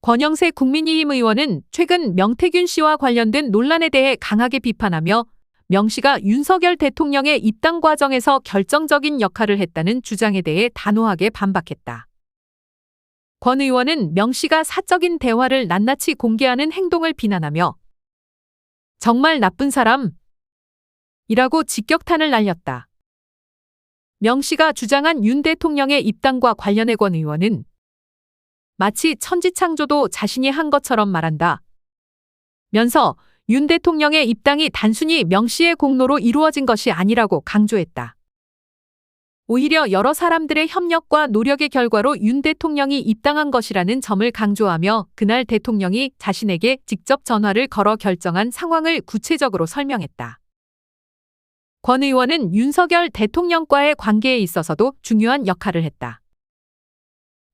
권영세 국민의힘 의원은 최근 명태균 씨와 관련된 논란에 대해 강하게 비판하며 명 씨가 윤석열 대통령의 입당 과정에서 결정적인 역할을 했다는 주장에 대해 단호하게 반박했다. 권 의원은 명 씨가 사적인 대화를 낱낱이 공개하는 행동을 비난하며 정말 나쁜 사람이라고 직격탄을 날렸다. 명 씨가 주장한 윤 대통령의 입당과 관련해 권 의원은 마치 천지창조도 자신이 한 것처럼 말한다 면서 윤 대통령의 입당이 단순히 명 씨의 공로로 이루어진 것이 아니라고 강조했다. 오히려 여러 사람들의 협력과 노력의 결과로 윤 대통령이 입당한 것이라는 점을 강조하며 그날 대통령이 자신에게 직접 전화를 걸어 결정한 상황을 구체적으로 설명했다. 권 의원은 윤석열 대통령과의 관계에 있어서도 중요한 역할을 했다.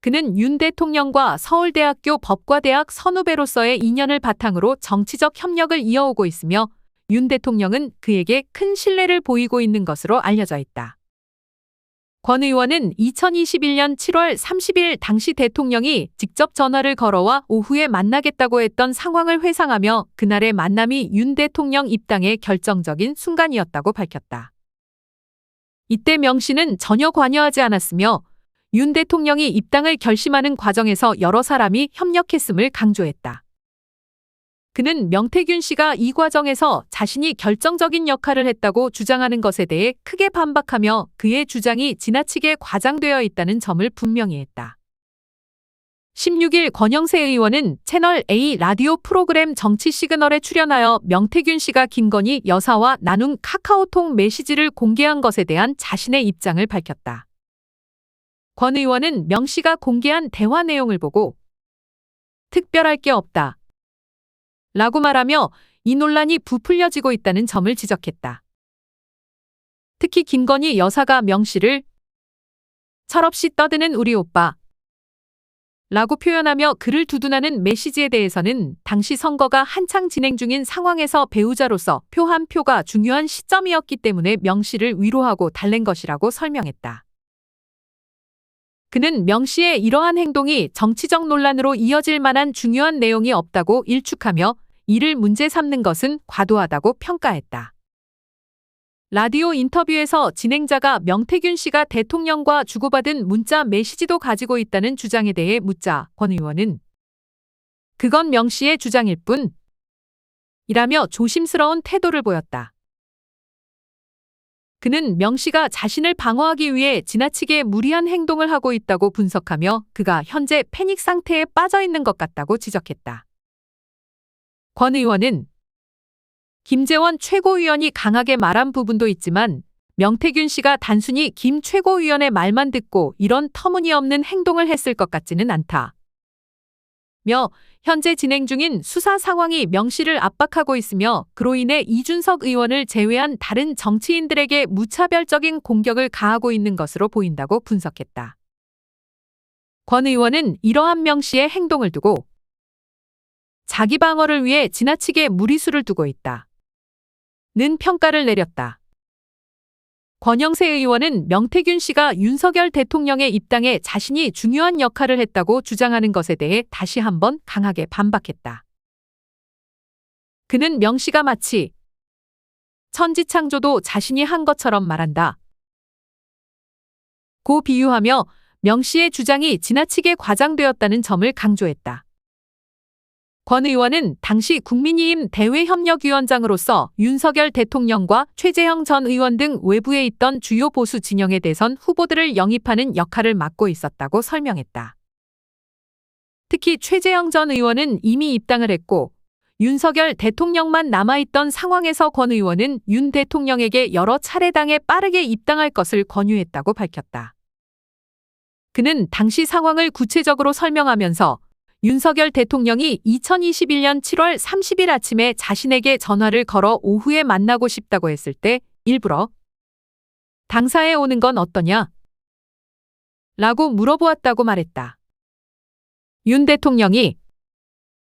그는 윤 대통령과 서울대학교 법과대학 선후배로서의 인연을 바탕으로 정치적 협력을 이어오고 있으며 윤 대통령은 그에게 큰 신뢰를 보이고 있는 것으로 알려져 있다. 권 의원은 2021년 7월 30일 당시 대통령이 직접 전화를 걸어와 오후에 만나겠다고 했던 상황을 회상하며 그날의 만남이 윤 대통령 입당의 결정적인 순간이었다고 밝혔다. 이때 명 씨는 전혀 관여하지 않았으며 윤 대통령이 입당을 결심하는 과정에서 여러 사람이 협력했음을 강조했다. 그는 명태균 씨가 이 과정에서 자신이 결정적인 역할을 했다고 주장하는 것에 대해 크게 반박하며 그의 주장이 지나치게 과장되어 있다는 점을 분명히 했다. 16일 권영세 의원은 채널A 라디오 프로그램 정치 시그널에 출연하여 명태균 씨가 김건희 여사와 나눈 카카오톡 메시지를 공개한 것에 대한 자신의 입장을 밝혔다. 권 의원은 명 씨가 공개한 대화 내용을 보고 특별할 게 없다 라고 말하며 이 논란이 부풀려지고 있다는 점을 지적했다. 특히 김건희 여사가 명 씨를 철없이 떠드는 우리 오빠 라고 표현하며 그를 두둔하는 메시지에 대해서는 당시 선거가 한창 진행 중인 상황에서 배우자로서 표 한 표가 중요한 시점이었기 때문에 명 씨를 위로하고 달랜 것이라고 설명했다. 그는 명 씨의 이러한 행동이 정치적 논란으로 이어질 만한 중요한 내용이 없다고 일축하며 이를 문제 삼는 것은 과도하다고 평가했다. 라디오 인터뷰에서 진행자가 명태균 씨가 대통령과 주고받은 문자 메시지도 가지고 있다는 주장에 대해 묻자 권 의원은 그건 명 씨의 주장일 뿐이라며 조심스러운 태도를 보였다. 그는 명 씨가 자신을 방어하기 위해 지나치게 무리한 행동을 하고 있다고 분석하며 그가 현재 패닉 상태에 빠져 있는 것 같다고 지적했다. 권 의원은 김재원 최고위원이 강하게 말한 부분도 있지만 명태균 씨가 단순히 김 최고위원의 말만 듣고 이런 터무니없는 행동을 했을 것 같지는 않다. 현재 진행 중인 수사 상황이 명 씨를 압박하고 있으며 그로 인해 이준석 의원을 제외한 다른 정치인들에게 무차별적인 공격을 가하고 있는 것으로 보인다고 분석했다. 권 의원은 이러한 명 씨의 행동을 두고 자기 방어를 위해 지나치게 무리수를 두고 있다 는 평가를 내렸다. 권영세 의원은 명태균 씨가 윤석열 대통령의 입당에 자신이 중요한 역할을 했다고 주장하는 것에 대해 다시 한번 강하게 반박했다. 그는 명 씨가 마치 천지창조도 자신이 한 것처럼 말한다 고 비유하며 명 씨의 주장이 지나치게 과장되었다는 점을 강조했다. 권 의원은 당시 국민의힘 대외협력위원장으로서 윤석열 대통령과 최재형 전 의원 등 외부에 있던 주요 보수 진영의 대선 후보들을 영입하는 역할을 맡고 있었다고 설명했다. 특히 최재형 전 의원은 이미 입당을 했고 윤석열 대통령만 남아있던 상황에서 권 의원은 윤 대통령에게 여러 차례 당에 빠르게 입당할 것을 권유했다고 밝혔다. 그는 당시 상황을 구체적으로 설명하면서 윤석열 대통령이 2021년 7월 30일 아침에 자신에게 전화를 걸어 오후에 만나고 싶다고 했을 때 일부러 당사에 오는 건 어떠냐? 라고 물어보았다고 말했다. 윤 대통령이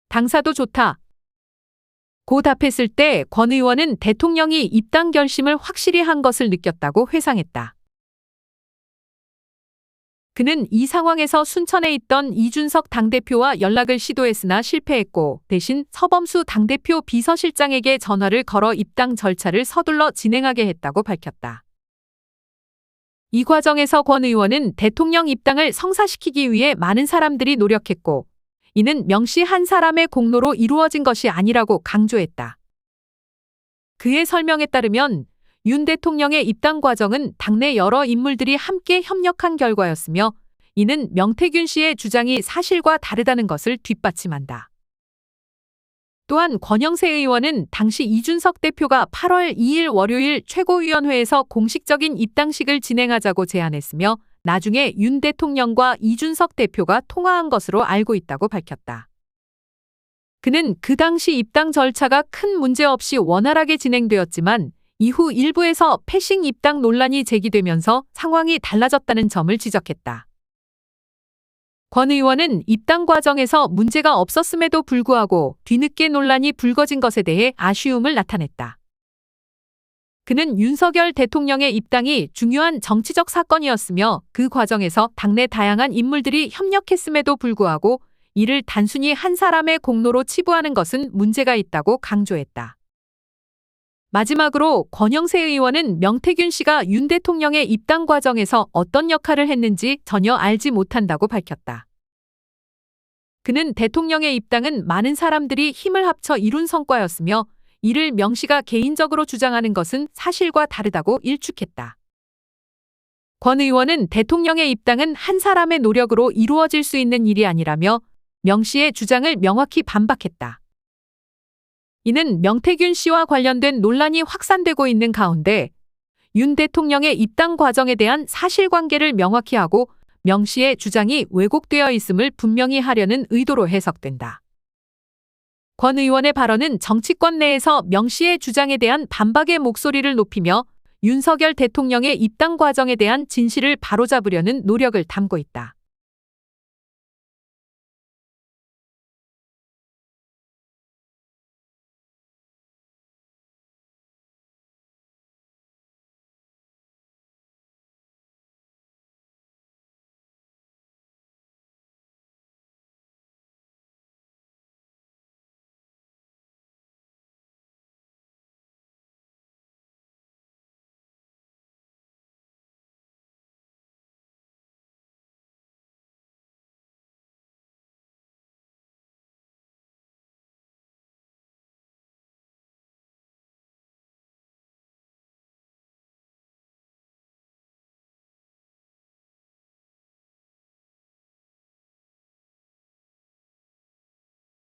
당사도 좋다 고 답했을 때 권 의원은 대통령이 입당 결심을 확실히 한 것을 느꼈다고 회상했다. 그는 이 상황에서 순천에 있던 이준석 당대표와 연락을 시도했으나 실패했고 대신 서범수 당대표 비서실장에게 전화를 걸어 입당 절차를 서둘러 진행하게 했다고 밝혔다. 이 과정에서 권 의원은 대통령 입당을 성사시키기 위해 많은 사람들이 노력했고 이는 명씨 한 사람의 공로로 이루어진 것이 아니라고 강조했다. 그의 설명에 따르면 윤 대통령의 입당 과정은 당내 여러 인물들이 함께 협력한 결과였으며 이는 명태균 씨의 주장이 사실과 다르다는 것을 뒷받침한다. 또한 권영세 의원은 당시 이준석 대표가 8월 2일 월요일 최고위원회에서 공식적인 입당식을 진행하자고 제안했으며 나중에 윤 대통령과 이준석 대표가 통화한 것으로 알고 있다고 밝혔다. 그는 그 당시 입당 절차가 큰 문제 없이 원활하게 진행되었지만 이후 일부에서 패싱 입당 논란이 제기되면서 상황이 달라졌다는 점을 지적했다. 권 의원은 입당 과정에서 문제가 없었음에도 불구하고 뒤늦게 논란이 불거진 것에 대해 아쉬움을 나타냈다. 그는 윤석열 대통령의 입당이 중요한 정치적 사건이었으며 그 과정에서 당내 다양한 인물들이 협력했음에도 불구하고 이를 단순히 한 사람의 공로로 치부하는 것은 문제가 있다고 강조했다. 마지막으로 권영세 의원은 명태균 씨가 윤 대통령의 입당 과정에서 어떤 역할을 했는지 전혀 알지 못한다고 밝혔다. 그는 대통령의 입당은 많은 사람들이 힘을 합쳐 이룬 성과였으며 이를 명 씨가 개인적으로 주장하는 것은 사실과 다르다고 일축했다. 권 의원은 대통령의 입당은 한 사람의 노력으로 이루어질 수 있는 일이 아니라며 명 씨의 주장을 명확히 반박했다. 이는 명태균 씨와 관련된 논란이 확산되고 있는 가운데 윤 대통령의 입당 과정에 대한 사실관계를 명확히 하고 명 씨의 주장이 왜곡되어 있음을 분명히 하려는 의도로 해석된다. 권 의원의 발언은 정치권 내에서 명 씨의 주장에 대한 반박의 목소리를 높이며 윤석열 대통령의 입당 과정에 대한 진실을 바로잡으려는 노력을 담고 있다.